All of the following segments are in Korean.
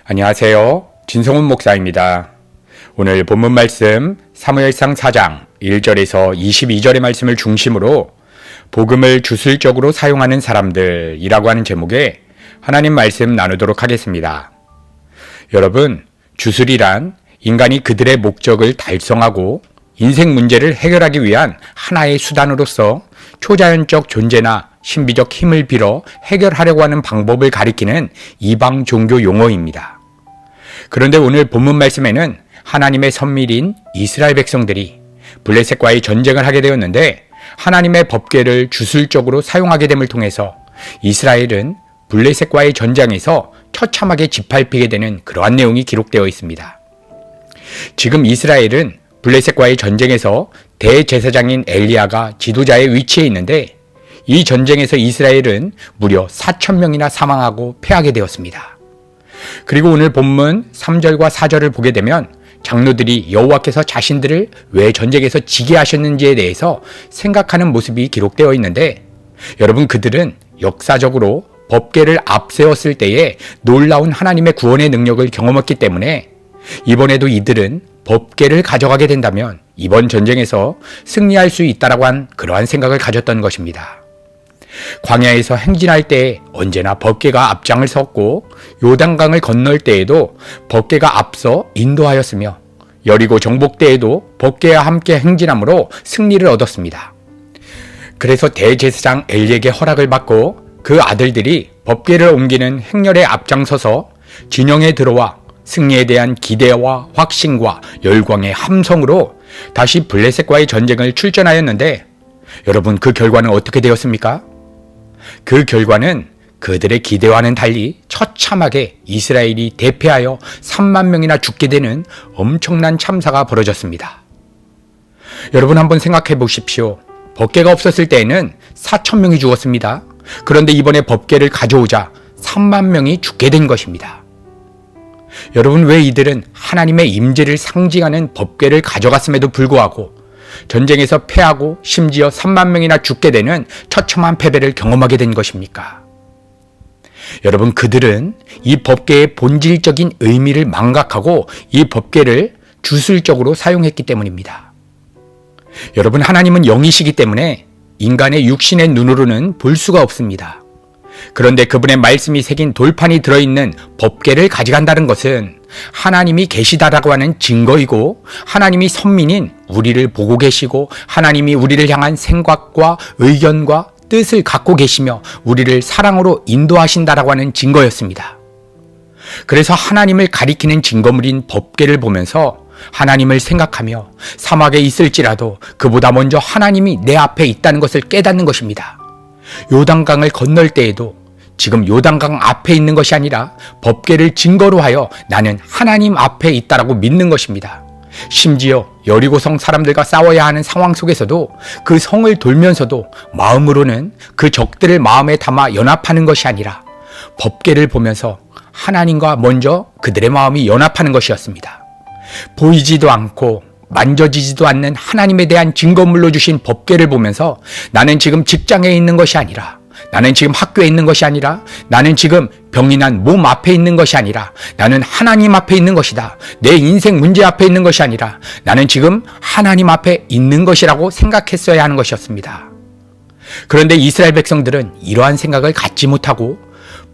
안녕하세요. 진성훈 목사입니다. 오늘 본문 말씀 사무엘상 4장 1절에서 22절의 말씀을 중심으로 복음을 주술적으로 사용하는 사람들이라고 하는 제목의 하나님 말씀 나누도록 하겠습니다. 여러분, 주술이란 인간이 그들의 목적을 달성하고 인생 문제를 해결하기 위한 하나의 수단으로서 초자연적 존재나 신비적 힘을 빌어 해결하려고 하는 방법을 가리키는 이방 종교 용어입니다. 그런데 오늘 본문 말씀에는 하나님의 선밀인 이스라엘 백성들이 블레셋과의 전쟁을 하게 되었는데 하나님의 법궤를 주술적으로 사용하게 됨을 통해서 이스라엘은 블레셋과의 전쟁에서 처참하게 짓밟히게 되는 그러한 내용이 기록되어 있습니다. 지금 이스라엘은 블레셋과의 전쟁에서 대제사장인 엘리야가 지도자의 위치에 있는데 이 전쟁에서 이스라엘은 무려 4,000명이나 사망하고 패하게 되었습니다. 그리고 오늘 본문 3절과 4절을 보게 되면 장로들이 여호와께서 자신들을 왜 전쟁에서 지게 하셨는지에 대해서 생각하는 모습이 기록되어 있는데 여러분, 그들은 역사적으로 법궤를 앞세웠을 때에 놀라운 하나님의 구원의 능력을 경험했기 때문에 이번에도 이들은 법궤를 가져가게 된다면 이번 전쟁에서 승리할 수 있다라고 한 그러한 생각을 가졌던 것입니다. 광야에서 행진할 때 언제나 법궤가 앞장을 섰고 요단강을 건널 때에도 법궤가 앞서 인도하였으며 여리고 정복 때에도 법궤와 함께 행진함으로 승리를 얻었습니다. 그래서 대제사장 엘리에게 허락을 받고 그 아들들이 법궤를 옮기는 행렬에 앞장서서 진영에 들어와 승리에 대한 기대와 확신과 열광의 함성으로 다시 블레셋과의 전쟁을 출전하였는데 여러분, 그 결과는 어떻게 되었습니까? 그 결과는 그들의 기대와는 달리 처참하게 이스라엘이 대패하여 3만 명이나 죽게 되는 엄청난 참사가 벌어졌습니다. 여러분, 한번 생각해 보십시오. 법궤가 없었을 때에는 4,000명이 죽었습니다. 그런데 이번에 법궤를 가져오자 3만 명이 죽게 된 것입니다. 여러분, 왜 이들은 하나님의 임재를 상징하는 법궤를 가져갔음에도 불구하고 전쟁에서 패하고 심지어 3만 명이나 죽게 되는 처참한 패배를 경험하게 된 것입니까? 여러분, 그들은 이 법궤의 본질적인 의미를 망각하고 이 법궤를 주술적으로 사용했기 때문입니다. 여러분, 하나님은 영이시기 때문에 인간의 육신의 눈으로는 볼 수가 없습니다. 그런데 그분의 말씀이 새긴 돌판이 들어있는 법궤를 가져간다는 것은 하나님이 계시다라고 하는 증거이고 하나님이 선민인 우리를 보고 계시고 하나님이 우리를 향한 생각과 의견과 뜻을 갖고 계시며 우리를 사랑으로 인도하신다라고 하는 증거였습니다. 그래서 하나님을 가리키는 증거물인 법궤를 보면서 하나님을 생각하며 사막에 있을지라도 그보다 먼저 하나님이 내 앞에 있다는 것을 깨닫는 것입니다. 요단강을 건널 때에도 지금 요단강 앞에 있는 것이 아니라 법궤를 증거로 하여 나는 하나님 앞에 있다라고 믿는 것입니다. 심지어 여리고성 사람들과 싸워야 하는 상황 속에서도 그 성을 돌면서도 마음으로는 그 적들을 마음에 담아 연합하는 것이 아니라 법궤를 보면서 하나님과 먼저 그들의 마음이 연합하는 것이었습니다. 보이지도 않고 만져지지도 않는 하나님에 대한 증거물로 주신 법궤를 보면서 나는 지금 직장에 있는 것이 아니라 나는 지금 학교에 있는 것이 아니라 나는 지금 병이 난 몸 앞에 있는 것이 아니라 나는 하나님 앞에 있는 것이다. 내 인생 문제 앞에 있는 것이 아니라 나는 지금 하나님 앞에 있는 것이라고 생각했어야 하는 것이었습니다. 그런데 이스라엘 백성들은 이러한 생각을 갖지 못하고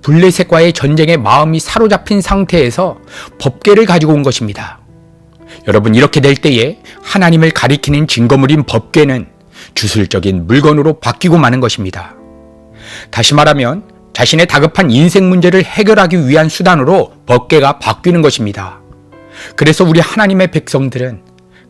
블레셋과의 전쟁에 마음이 사로잡힌 상태에서 법궤를 가지고 온 것입니다. 여러분, 이렇게 될 때에 하나님을 가리키는 증거물인 법궤는 주술적인 물건으로 바뀌고 마는 것입니다. 다시 말하면 자신의 다급한 인생 문제를 해결하기 위한 수단으로 법궤가 바뀌는 것입니다. 그래서 우리 하나님의 백성들은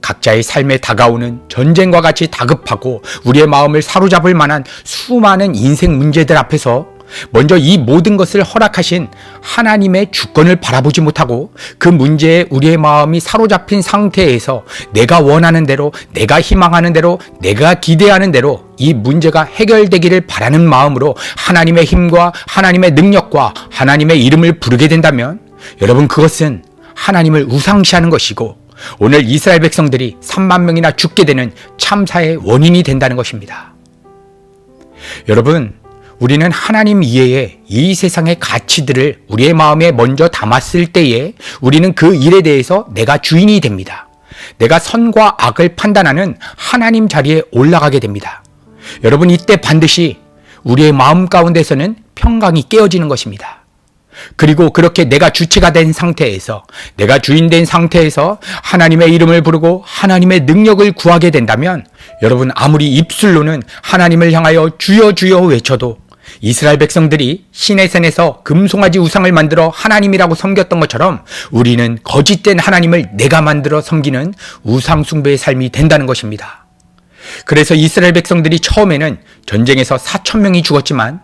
각자의 삶에 다가오는 전쟁과 같이 다급하고 우리의 마음을 사로잡을 만한 수많은 인생 문제들 앞에서 먼저 이 모든 것을 허락하신 하나님의 주권을 바라보지 못하고 그 문제에 우리의 마음이 사로잡힌 상태에서 내가 원하는 대로, 내가 희망하는 대로, 내가 기대하는 대로 이 문제가 해결되기를 바라는 마음으로 하나님의 힘과 하나님의 능력과 하나님의 이름을 부르게 된다면 여러분, 그것은 하나님을 우상시하는 것이고 오늘 이스라엘 백성들이 3만 명이나 죽게 되는 참사의 원인이 된다는 것입니다. 여러분, 우리는 하나님 이외에 이 세상의 가치들을 우리의 마음에 먼저 담았을 때에 우리는 그 일에 대해서 내가 주인이 됩니다. 내가 선과 악을 판단하는 하나님 자리에 올라가게 됩니다. 여러분, 이때 반드시 우리의 마음 가운데서는 평강이 깨어지는 것입니다. 그리고 그렇게 내가 주체가 된 상태에서, 내가 주인 된 상태에서 하나님의 이름을 부르고 하나님의 능력을 구하게 된다면, 여러분, 아무리 입술로는 하나님을 향하여 주여 주여 외쳐도 이스라엘 백성들이 시내산에서 금송아지 우상을 만들어 하나님이라고 섬겼던 것처럼 우리는 거짓된 하나님을 내가 만들어 섬기는 우상 숭배의 삶이 된다는 것입니다. 그래서 이스라엘 백성들이 처음에는 전쟁에서 4,000명이 죽었지만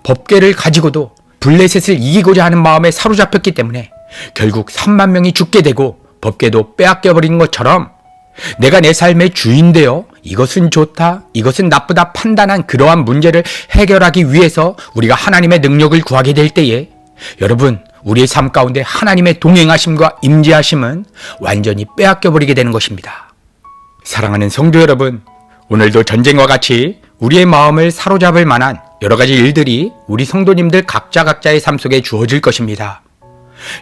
법궤를 가지고도 블레셋을 이기고자 하는 마음에 사로잡혔기 때문에 결국 3만 명이 죽게 되고 법궤도 빼앗겨버린 것처럼, 내가 내 삶의 주인되어 이것은 좋다, 이것은 나쁘다 판단한 그러한 문제를 해결하기 위해서 우리가 하나님의 능력을 구하게 될 때에, 여러분, 우리의 삶 가운데 하나님의 동행하심과 임재하심은 완전히 빼앗겨버리게 되는 것입니다. 사랑하는 성도 여러분, 오늘도 전쟁과 같이 우리의 마음을 사로잡을 만한 여러 가지 일들이 우리 성도님들 각자의 삶 속에 주어질 것입니다.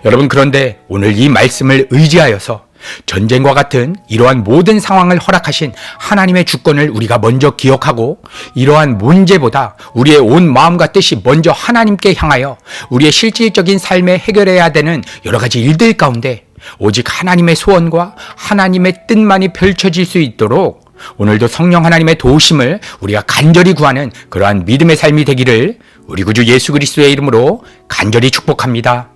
여러분, 그런데 오늘 이 말씀을 의지하여서 전쟁과 같은 이러한 모든 상황을 허락하신 하나님의 주권을 우리가 먼저 기억하고, 이러한 문제보다 우리의 온 마음과 뜻이 먼저 하나님께 향하여 우리의 실질적인 삶에 해결해야 되는 여러 가지 일들 가운데 오직 하나님의 소원과 하나님의 뜻만이 펼쳐질 수 있도록 오늘도 성령 하나님의 도우심을 우리가 간절히 구하는 그러한 믿음의 삶이 되기를 우리 구주 예수 그리스도의 이름으로 간절히 축복합니다.